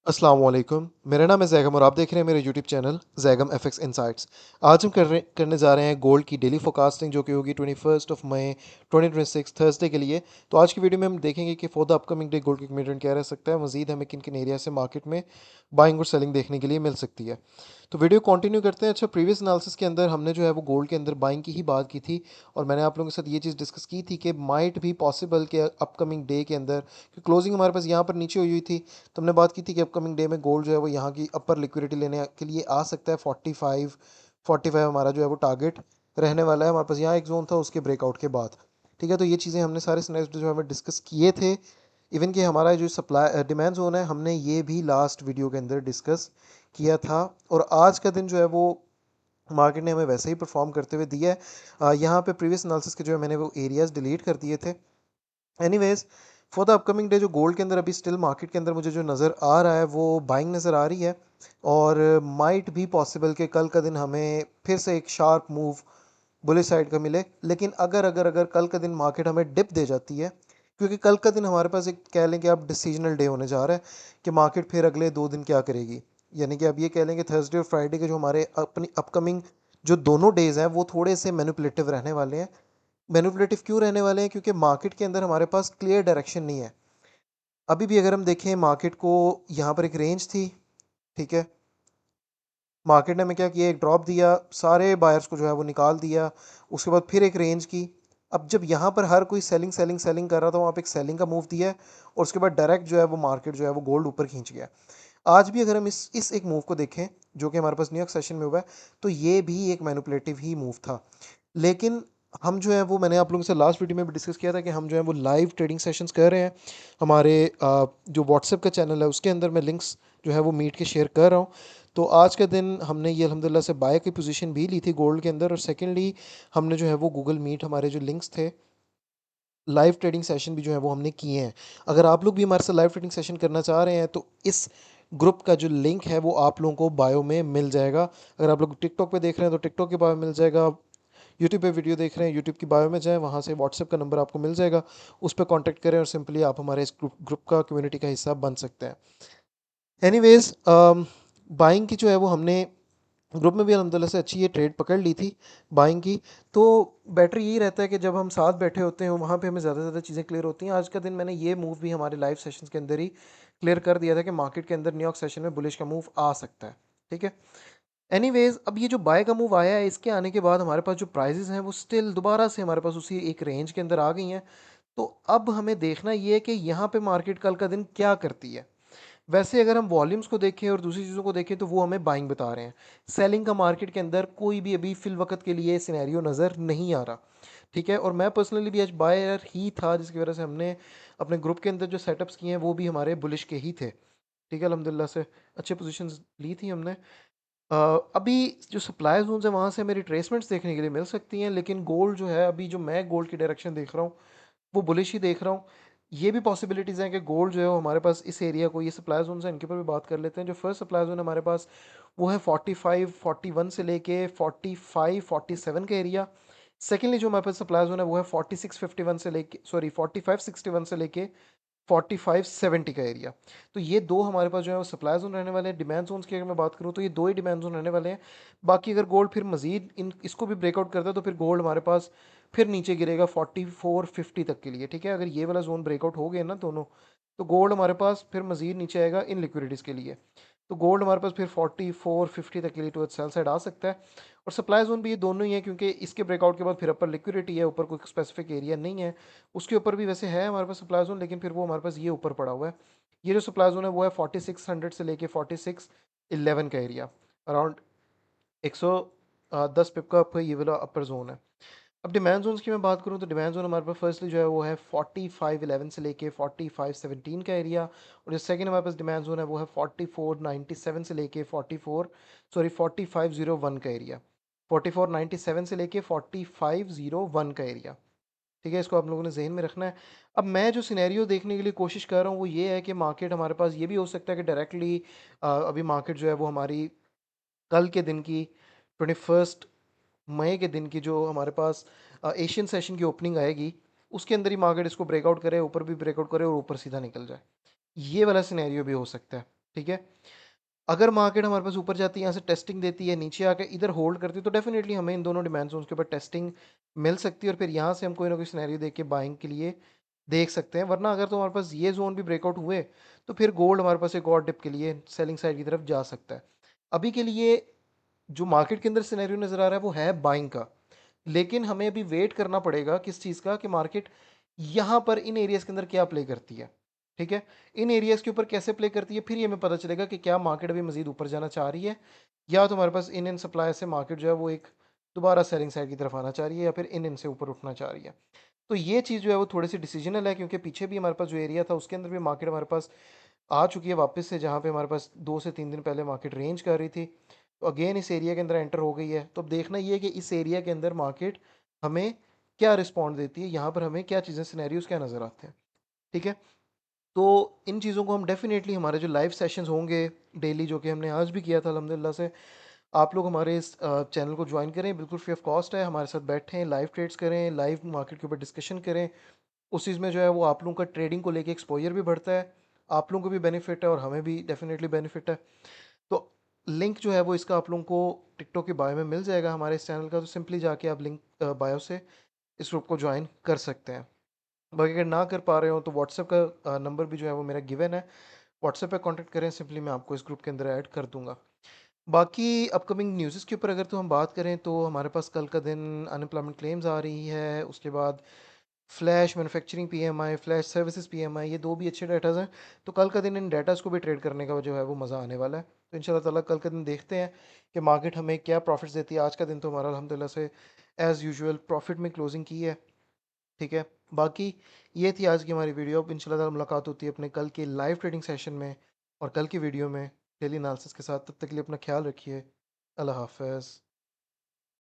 अस्सलाम वालेकुम। मेरा नाम है जैगम और आप देख रहे हैं मेरे YouTube channel Zaigham FX insights. आज हम करने जा रहे हैं गोल्ड की डेली फोरकास्टिंग जो कि होगी 21 मई 2026 थर्सडे के लिए। तो आज की वीडियो में हम देखेंगे कि for the upcoming day gold की कमिटमेंट क्या रह सकता है, मजीद हमें किन किन एरिया से मार्केट में बाइंग और सेलिंग देखने के लिए मिल सकती है। तो वीडियो कंटिन्यू करते हैं। अच्छा, प्रीवियस एनालिसिस के अंदर हमने जो है वो गोल्ड के अंदर बाइंग की ही बात की थी और मैंने आप लोगों के साथ ये चीज़ डिस्कस की थी कि माइट भी पॉसिबल कि अपकमिंग डे के अंदर क्लोजिंग हमारे पास यहाँ पर नीचे हुई थी, तो हमने बात की थी कि अपकमिंग डे में गोल्ड जो है वो यहाँ की अपर लिक्विडिटी लेने के लिए आ सकता है। 45 हमारा जो है वो टारगेट रहने वाला है। हमारे पास यहाँ एक जोन था उसके ब्रेकआउट के बाद। ठीक है, तो ये चीज़ें हमने सारे सिनेरियोज जो हमें डिस्कस किए थे। इवन कि हमारा जो सप्लाई डिमांड जोन है हमने ये भी लास्ट वीडियो के अंदर डिस्कस किया था। और आज का दिन जो है वो मार्केट ने हमें वैसे ही परफॉर्म करते हुए दिया है। यहाँ पे प्रीवियस एनालिसिस के जो है मैंने वो एरियाज डिलीट कर दिए थे। Anyways, for the upcoming day जो गोल्ड के अंदर अभी स्टिल मार्केट के अंदर मुझे जो नज़र आ रहा है वो बाइंग नज़र आ रही है। और माइट भी पॉसिबल कि कल का दिन हमें फिर से एक शार्प मूव बुलिश साइड का मिले। लेकिन अगर अगर अगर कल का दिन मार्केट हमें डिप दे जाती है, क्योंकि कल का दिन हमारे पास एक कह लें कि अब डिसीजनल डे होने जा रहा है कि मार्केट फिर अगले 2 दिन क्या करेगी। यानी कि अब ये कह लें कि थर्सडे और फ्राइडे के जो हमारे अपनी अपकमिंग जो दोनों डेज हैं वो थोड़े से मैनिपुलेटिव रहने वाले हैं। मैनिपुलेटिव क्यों रहने वाले हैं? क्योंकि मार्केट के अंदर हमारे पास क्लियर डायरेक्शन नहीं है। अभी भी अगर हम देखें मार्केट को, यहाँ पर एक रेंज थी। ठीक है, मार्केट ने हमें क्या किया, एक ड्रॉप दिया, सारे बायर्स को जो है वो निकाल दिया। उसके बाद फिर एक रेंज की। अब जब यहाँ पर हर कोई सेलिंग सेलिंग सेलिंग कर रहा था, वहाँ पे एक सेलिंग का मूव दिया है और उसके बाद डायरेक्ट जो है वो मार्केट जो है वो गोल्ड ऊपर खींच गया। आज भी अगर हम इस एक मूव को देखें जो कि हमारे पास न्यूयॉर्क सेशन में हुआ है, तो ये भी एक मैनिपुलेटिव ही मूव था। लेकिन हम जो है वो मैंने आप लोगों से लास्ट वीडियो में भी डिस्कस किया था कि हम जो है वो लाइव ट्रेडिंग सेशंस कर रहे हैं। हमारे जो व्हाट्सएप का चैनल है उसके अंदर मैं लिंक्स जो है वो मीट के शेयर कर रहा हूँ। तो आज के दिन हमने ये अल्हम्दुलिल्लाह से बाय की पोजीशन भी ली थी गोल्ड के अंदर। और सेकेंडली हमने जो है वो गूगल मीट हमारे जो लिंक्स थे, लाइव ट्रेडिंग सेशन भी जो है वो हमने किए हैं। अगर आप लोग भी हमारे साथ लाइव ट्रेडिंग सेशन करना चाह रहे हैं तो इस ग्रुप का जो लिंक है वो आप लोगों को बायो में मिल जाएगा। अगर आप लोग टिकटॉक पे देख रहे हैं तो टिकटॉक के बायो में मिल जाएगा। यूट्यूब पे वीडियो देख रहे हैं, यूट्यूब की बायो में जाएं, वहाँ से व्हाट्सएप का नंबर आपको मिल जाएगा। उस पर कांटेक्ट करें और सिंपली आप हमारे इस ग्रुप का कम्युनिटी का हिस्सा बन सकते हैं। एनीवेज, बाइंग की जो है वो हमने ग्रुप में भी अलहमदिल्ला से अच्छी ये ट्रेड पकड़ ली थी बाइंग की। तो बेटर यही रहता है कि जब हम साथ बैठे होते हैं वहाँ पे हमें ज़्यादा से ज़्यादा चीज़ें क्लियर होती हैं। आज का दिन मैंने ये मूव भी हमारे लाइव सेशंस के अंदर ही क्लियर कर दिया था कि मार्केट के अंदर न्यूयॉर्क सेशन में बुलिश का मूव आ सकता है। ठीक है, एनीवेज, अब ये जो बाय का मूव आया है इसके आने के बाद हमारे पास जो प्राइजेस हैं वो स्टिल दोबारा से हमारे पास उसी एक रेंज के अंदर आ गई हैं। तो अब हमें देखना ये है कि यहाँ पे मार्केट कल का दिन क्या करती है। वैसे अगर हम वॉल्यूम्स को देखें और दूसरी चीज़ों को देखें तो वो हमें बाइंग बता रहे हैं। सेलिंग का मार्केट के अंदर कोई भी अभी फिल वक्त के लिए सिनेरियो नज़र नहीं आ रहा। ठीक है, और मैं पर्सनली भी आज बायर ही था जिसकी वजह से हमने अपने ग्रुप के अंदर जो सेटअप्स किए हैं वो भी हमारे बुलिश के ही थे। ठीक है, अल्हम्दुलिल्लाह से अच्छे पोजीशंस ली थी हमने। अ, अभी जो सप्लाई जोन्स है वहाँ से हमें रिट्रेसमेंट्स देखने के लिए मिल सकती हैं, लेकिन गोल्ड जो है अभी जो मैं गोल्ड की डायरेक्शन देख रहा हूँ वो बुलिश ही देख रहा हूँ। ये भी पॉसिबिलिटीज़ हैं कि गोल्ड जो है वो हमारे पास इस एरिया को, ये सप्लाई जोन है इनके ऊपर भी बात कर लेते हैं। जो फर्स्ट सप्लाई जोन है हमारे पास वो है 45-41 से लेके 45-47 का एरिया। सेकेंडली जो हमारे पास सप्लाई जोन है वो है 46-51 से लेके, सॉरी 45-61 से लेके 45-70 का एरिया। तो ये दो हमारे पास जो है वो सप्लाई जोन रहने वाले हैं। डिमांड जोन्स की अगर मैं बात करूँ तो ये दो ही डिमांड जोन रहने वाले हैं। बाकी अगर गोल्ड फिर मजीद इन इसको भी ब्रेकआउट करता है तो फिर गोल्ड हमारे पास फिर नीचे गिरेगा 44-50 तक के लिए। ठीक है, अगर ये वाला जोन ब्रेकआउट हो गया ना दोनों, तो गोल्ड हमारे पास फिर मजीद नीचे आएगा इन लिक्विडिटीज़ के लिए। तो गोल्ड हमारे पास फिर 44-50 तक के लिए टू सेल साइड आ सकता है। और सप्लाई जोन भी ये दोनों ही है क्योंकि इसके ब्रेकआउट के बाद फिर अपर लिक्विडिटी है, ऊपर कोई स्पेसिफिक एरिया नहीं है। उसके ऊपर भी वैसे है हमारे पास सप्लाई जोन, लेकिन फिर वो हमारे पास ये ऊपर पड़ा हुआ है। ये जो सप्लाई जोन है वो है 4600 से लेके 4611 का एरिया, अराउंड 110 पिप का आपका ये वाला अपर जोन है। अब डिमांड जोन्स की मैं बात करूँ तो डिमांड जोन हमारे पास फर्स्टली जो है वो है 4511 से लेके 4517 का एरिया। और जो सेकंड हमारे पास डिमांड जोन है वो है 4497 से लेके 4501 का एरिया। 4497 से लेके 4501 का एरिया। ठीक है, इसको आप लोगों ने जहन में रखना है। अब मैं जो सिनेरियो देखने के लिए कोशिश कर रहा हूँ वो ये है कि मार्केट हमारे पास ये भी हो सकता है कि डायरेक्टली अभी मार्केट जो है वो हमारी कल के दिन की 21 मई के दिन की जो हमारे पास एशियन सेशन की ओपनिंग आएगी उसके अंदर ही मार्केट इसको ब्रेकआउट करे, ऊपर भी ब्रेकआउट करे और ऊपर सीधा निकल जाए। ये वाला सिनेरियो भी हो सकता है। ठीक है। अगर मार्केट हमारे पास ऊपर जाती है, यहाँ से टेस्टिंग देती है, नीचे आके इधर होल्ड करती है, तो डेफिनेटली हमें इन दोनों डिमांड जोन्स के ऊपर टेस्टिंग मिल सकती है और फिर यहाँ से हम कोई ना कोई सिनेरियो देख के बाइंग के लिए देख सकते हैं। वरना अगर तो हमारे पास ये जोन भी ब्रेकआउट हुए तो फिर गोल्ड हमारे पास एक और डिप के लिए सेलिंग साइड की तरफ जा सकता है। अभी के लिए जो मार्केट के अंदर सिनेरियो नज़र आ रहा है वो है बाइंग का, लेकिन हमें अभी वेट करना पड़ेगा किस चीज़ का, कि मार्केट यहाँ पर इन एरियाज़ के अंदर क्या प्ले करती है। ठीक है, इन एरियाज़ के ऊपर कैसे प्ले करती है, फिर ये हमें पता चलेगा कि क्या मार्केट अभी मजीद ऊपर जाना चाह रही है, या तो हमारे पास इन इन सप्लाई से मार्केट जो है वो एक दोबारा सेलिंग साइड की तरफ आना चाह रही है, या फिर इन इन से ऊपर उठना चाह रही है। तो ये चीज़ जो है वो थोड़ी सी डिसीजनल है, क्योंकि पीछे भी हमारे पास जो एरिया था उसके अंदर भी मार्केट हमारे पास आ चुकी है वापस से, जहाँ पे हमारे पास 2 से 3 दिन पहले मार्केट रेंज कर रही थी। तो अगेन इस एरिया के अंदर एंटर हो गई है। तो अब देखना ये है कि इस एरिया के अंदर मार्केट हमें क्या रिस्पॉन्ड देती है, यहाँ पर हमें क्या चीज़ें सिनेरियोज क्या नज़र आते हैं। ठीक है, तो इन चीज़ों को हम डेफिनेटली हमारे जो लाइव सेशंस होंगे डेली, जो कि हमने आज भी किया था अल्हम्दुलिल्लाह से, आप लोग हमारे इस चैनल को ज्वाइन करें, बिल्कुल फ्री ऑफ कॉस्ट है, हमारे साथ बैठें, लाइव ट्रेड्स करें, लाइव मार्केट के ऊपर डिस्कशन करें। उस चीज़ में जो है वो आप लोगों का ट्रेडिंग को लेके एक्सपोजर भी बढ़ता है, आप लोगों को भी बेनिफिट है और हमें भी डेफिनेटली बेनिफिट है। तो लिंक जो है वो इसका आप लोगों को टिकटॉक के बायो में मिल जाएगा हमारे इस चैनल का, तो सिंपली जाके आप लिंक बायो से इस ग्रुप को ज्वाइन कर सकते हैं। बाकी अगर ना कर पा रहे हो तो व्हाट्सएप का नंबर भी जो है वो मेरा गिवन है, व्हाट्सएप पे कांटेक्ट करें, सिंपली मैं आपको इस ग्रुप के अंदर ऐड कर दूंगा। बाकी अपकमिंग न्यूज़ के ऊपर अगर तो हम बात करें तो हमारे पास कल का दिन अनएम्प्लॉयमेंट क्लेम्स आ रही है, उसके बाद flash manufacturing PMI, flash services PMI, ये दो भी अच्छे डाटाज हैं। तो कल का दिन इन डाटाज को भी ट्रेड करने का जो है वो मज़ा आने वाला है। तो इंशाल्लाह ताला कल का दिन देखते हैं कि मार्केट हमें क्या प्रॉफिट्स देती है। आज का दिन तो हमारा अल्हम्दुलिल्लाह से एज़ यूजुअल प्रॉफिट में क्लोजिंग की है। ठीक है, बाकी ये थी आज की हमारी वीडियो। अब इंशाल्लाह ताला मुलाकात होती है अपने कल के लाइव ट्रेडिंग सेशन में और कल की वीडियो में डेली एनालिसिस के साथ। तब तक के लिए अपना ख्याल रखिए। अल्लाह हाफ़िज़।